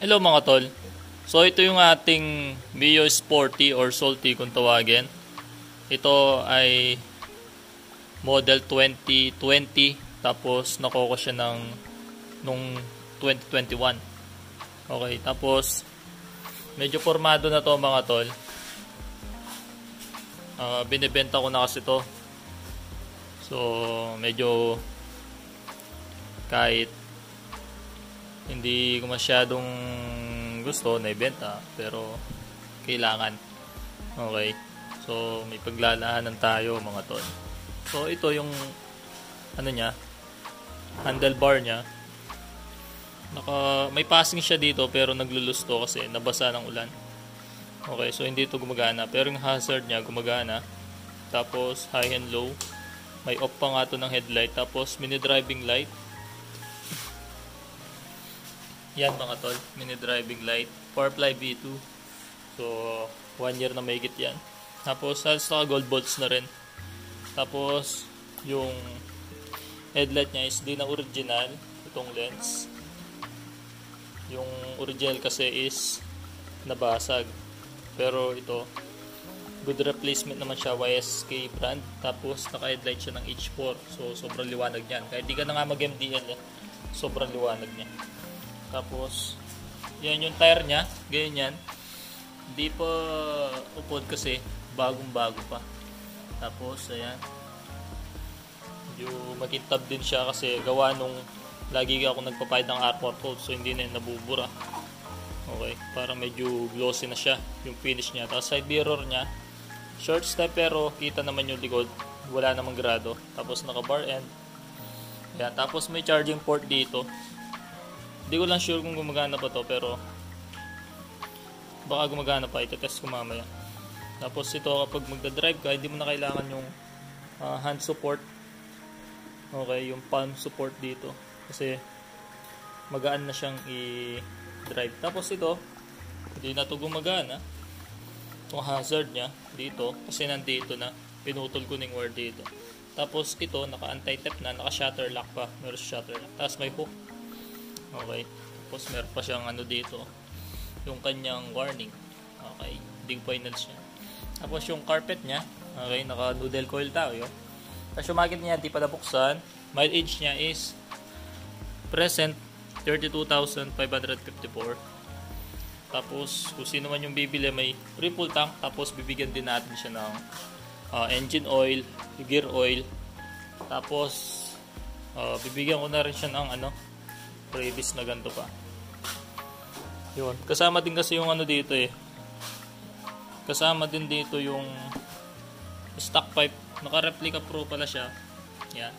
Hello mga tol. So ito yung ating Mio Sporty or Salty kung tawagin. Ito ay model 2020 tapos nakoko siya nung 2021. Okay, tapos medyo formado na to mga tol. Binibenta ko na kasi to. So medyo kahit hindi ko masyadong gusto na ibenta pero kailangan. Okay. So may paglalaanan tayo mga tol. So ito yung niya, handlebar niya. May passing siya dito pero naglulusto kasi nabasa ng ulan. Okay, so hindi ito gumagana pero yung hazard niya gumagana. Tapos high and low. May off pa nga to ng headlight. Tapos mini driving light. Yan mga tol, mini driving light, Powerfly V2. So 1 year na mahigit yan. Tapos halos naka gold bolts na rin. Tapos yung headlight niya is di na original, itong lens. Yung original kasi is nabasag. Pero ito good replacement naman siya, YSK brand. Tapos naka headlight siya ng H4. So sobrang liwanag niyan. Kahit di ka na nga mag MDL sobrang liwanag niya. Tapos, yan yung tire niya. Ganyan yan. Hindi pa upod kasi. Bagong-bago pa. Tapos, ayan. Yung makintab din siya kasi gawa nung lagi ako nagpapahid ng armor coat. So, hindi na yun nabubura. Okay. Para medyo glossy na siya. Yung finish niya. Tapos, side mirror niya. Short step pero kita naman yung likod. Wala namang grado. Tapos, naka-bar end. Ayan. Tapos, may charging port dito. Hindi ko lang sure kung gumagana pa to pero baka gumagana pa, itetest ko mamaya. Tapos ito kapag magdadrive ka hindi mo na kailangan yung hand support. Okay, yung palm support dito kasi magaan na siyang i-drive. Tapos ito hindi na to gumagana itong hazard nya dito kasi nandito na, pinutol ko ng wire dito. Tapos ito naka anti-tap na, naka shutter lock pa, meron shutter lock. Tapos may hook. Okay. Tapos meron pa siyang dito. Yung kanyang warning. Okay. Hindi final siya. Tapos yung carpet niya. Okay. Naka noodle coil tayo. Tapos yung magnet niya hindi pa nabuksan. Mileage niya is present 32,554. Tapos kung sino man yung bibili may triple tank. Tapos bibigyan din natin siya ng engine oil, gear oil. Tapos bibigyan ko na rin siya ng previous na ganito pa. Yun. Kasama din kasi yung dito Kasama din dito yung stock pipe. Naka-replica pro pala siya. Yan.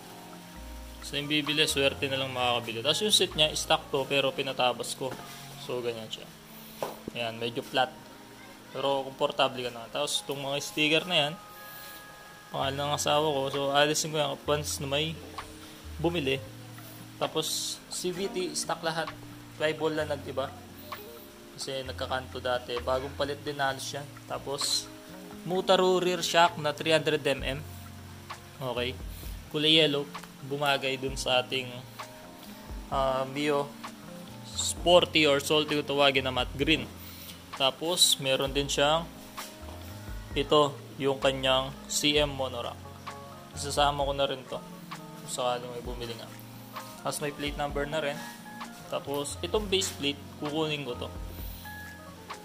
So yung bibili, swerte na lang makakabili. Tapos yung seat niya, stock to pero pinatabas ko. So ganyan siya. Yan. Medyo flat. Pero komportable ka na. Tapos itong mga sticker na yan, pangalan ng asawa ko. So alisin ko yan once na may bumili. Tapos CVT stock lahat. Flyball lang nag-iba. Kasi nagkakanto dati. Bagong palit din halos yan. Tapos Mutaro rear shock na 300mm. Okay. Kulay yellow. Bumagay dun sa ating Mio Sporty or Salty kung tawagin na matte green. Tapos meron din siyang ito, yung kanyang CM monorack. Isasama ko na rin to. Sakaling may bumili nga. Tapos may plate number na rin. Tapos itong base plate kukunin ko to,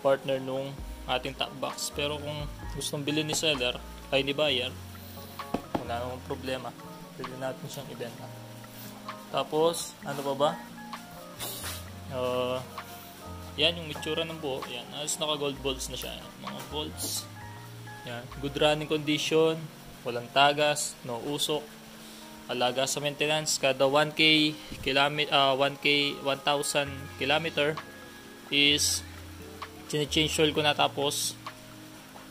partner nung ating top box. Pero kung gustong bilhin ni seller ay ni buyer, wala namang problema, pwede natin siyang ibenta. Tapos ano pa ba, yan yung itsura ng buo. Yan, alas naka gold bolts na siya. Mga bolts yan, good running condition, walang tagas, no usok. Alaga sa maintenance kada 1,000 kilometer is change oil ko na. Tapos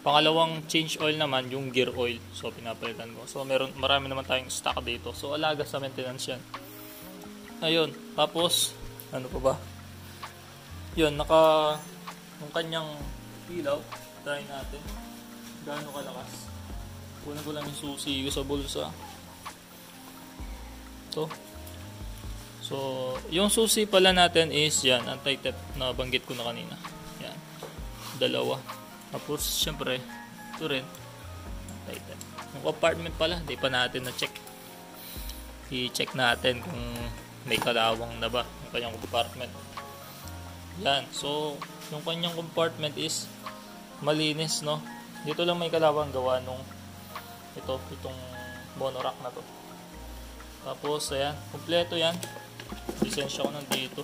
pangalawang change oil naman yung gear oil, so pinapalitan ko. So marami naman tayong stock dito, so alaga sa maintenance yan. Ayun, tapos ano pa ba, yun, yung kanyang ilaw, try natin gaano kalakas. Kunin ko lang yung susi ko sa bulsa. So, yung susi pala natin is yan, anti-theft na banggit ko na kanina. Yan. Dalawa. Tapos, syempre, ito rin. Anti-theft. Yung compartment pala, di pa natin na-check. I-check natin kung may kalawang na ba yung kanyang compartment. Yan. So, yung kanyang compartment is malinis, no? Dito lang may kalawang gawa nung itong monorack na to. Tapos, ayan. Kompleto yan. Lisensya ko nandito.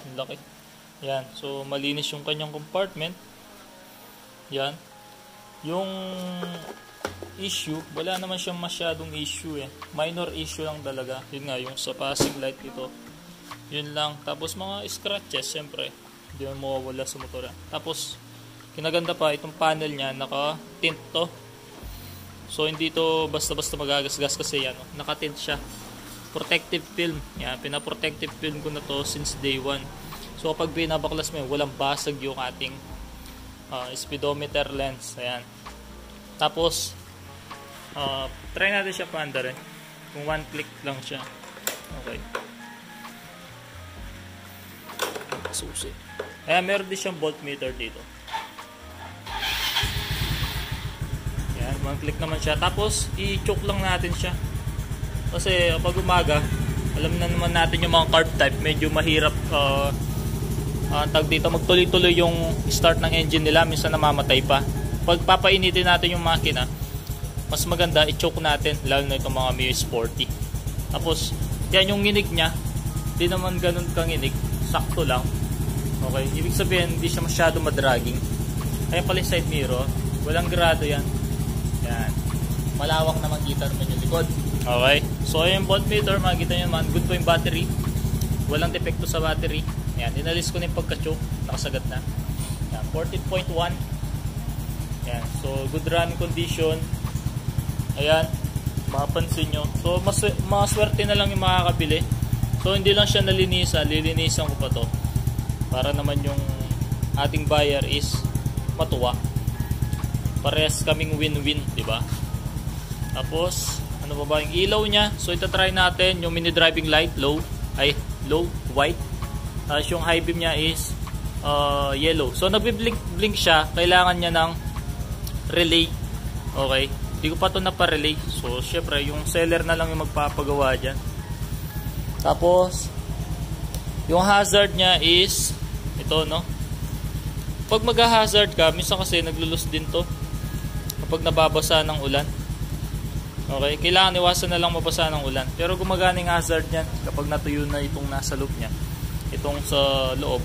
Ang laki. Yan. So, malinis yung kanyang compartment. Yan. Yung issue, wala naman siyang masyadong issue eh. Minor issue lang talaga. Yun nga, yung sa passing light ito. Yun lang. Tapos, mga scratches, syempre. Hindi mo mawawala sa motor. Tapos, kinaganda pa, itong panel niya, naka-tint to. So, hindi to basta-basta magagasgas kasi yan. Naka-tint siya. Protective film. Yan, pina-protective film ko na to since day 1. So kapag binabaklas mo yun, walang basag yung ating speedometer lens. Ayan. Tapos, try natin siya paanda rin. Kung one click lang siya. Okay. Susi. Ayan, meron din siyang voltmeter dito. Ayan, one click naman siya. Tapos, i-choke lang natin siya. Kasi kapag umaga, alam na naman natin yung mga carb type, medyo mahirap tag dito magtuloy-tuloy yung start ng engine nila, minsan namamatay pa. Pag papainitin natin yung makina, mas maganda i-choke natin, lalo na itong mga Mio Sporty. Tapos, yan yung nginig niya, hindi naman ganun kanginig, sakto lang. Okay, ibig sabihin, hindi siya masyado madragging. Kaya pala yung side mirror, walang grado yan. Yan. Malawak na makita naman yung likod. Okay, so yung voltmeter, makikita nyo naman, good po yung battery. Walang depekto sa battery. Ayan, inalis ko na yung pagka-choke, nakasagat na. Ayan, 14.1. Ayan, so good running condition. Ayan, mapapansin nyo. So, maswerte na lang yung makakabili. So, hindi lang siya nalinisan, lilinisan ko pa to. Para naman yung ating buyer is matuwa. Parehas kaming win-win, diba? Tapos, ano ba yung ilaw niya? So, ito try natin yung mini driving light, low, white. Tapos yung high beam niya is yellow. So, nagbi-blink siya. Kailangan niya ng relay. Okay. Hindi ko pa ito napa-relay. So, syempre, yung seller na lang yung magpapagawa dyan. Tapos, yung hazard niya is ito, no? Pag mag-hazard ka, minsan kasi naglulus din to kapag nababasa ng ulan. Okay, kailangan iwasan na lang mabasa ng ulan. Pero gumagana yung hazard niyan kapag natuyo na itong nasa loob niya. Itong sa loob,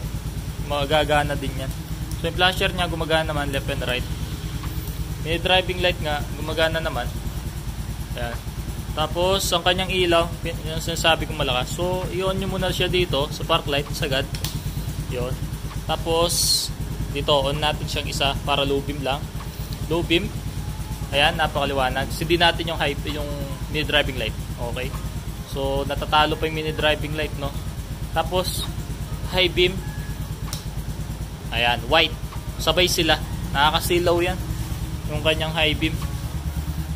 magagana din yan. So yung flasher niya gumagana naman left and right. May driving light nga, gumagana naman. Yan. Tapos ang kanyang ilaw, yung sinasabi kong malakas. So i-on nyo muna siya dito sa park light, sagad. Yun. Tapos dito, on natin siyang isa para low beam lang. Low beam. Ayan, napakaliwanag. Hindi natin yung yung mini driving light. Okay. So, natatalo pa yung mini driving light, no? Tapos, high beam. Ayan, white. Sabay sila. Nakakasilaw yan. Yung kanyang high beam.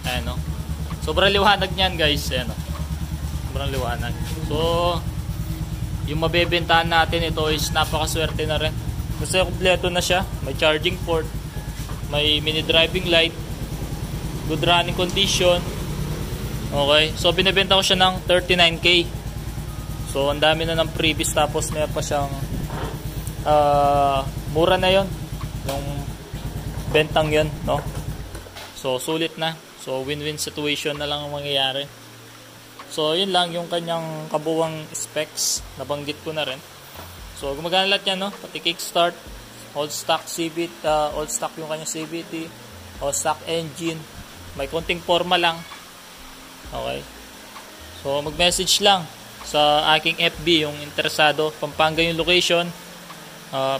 Ayan, no? Sobrang liwanag niyan, guys. Ayan, no? Sobrang liwanag. So, yung mabebentahan natin ito is napakaswerte na rin. Kasi kompleto na siya. May charging port. May mini driving light. Good running condition. Okay. So, binibenta ko siya ng 39K. So, ang dami na ng previous. Tapos, may pa siyang mura na yon yung bentang yon, no? So, sulit na. So, win-win situation na lang ang mangyayari. So, yun lang yung kanyang kabuwang specs. Nabanggit ko na rin. So, gumagana lahat yan, no? Pati kickstart. All stock CVT. All stock yung kanyang CVT. All stock engine. May konting forma lang. Okay. So, mag-message lang sa aking FB yung interesado. Pampanga yung location.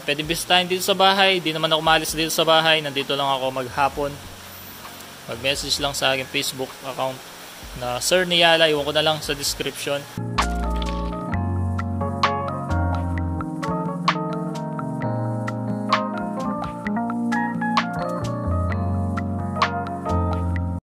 Pwede bisitahin dito sa bahay. Di naman ako malis dito sa bahay. Nandito lang ako maghapon. Mag-message lang sa aking Facebook account na Sir Niala. Iwan ko na lang sa description.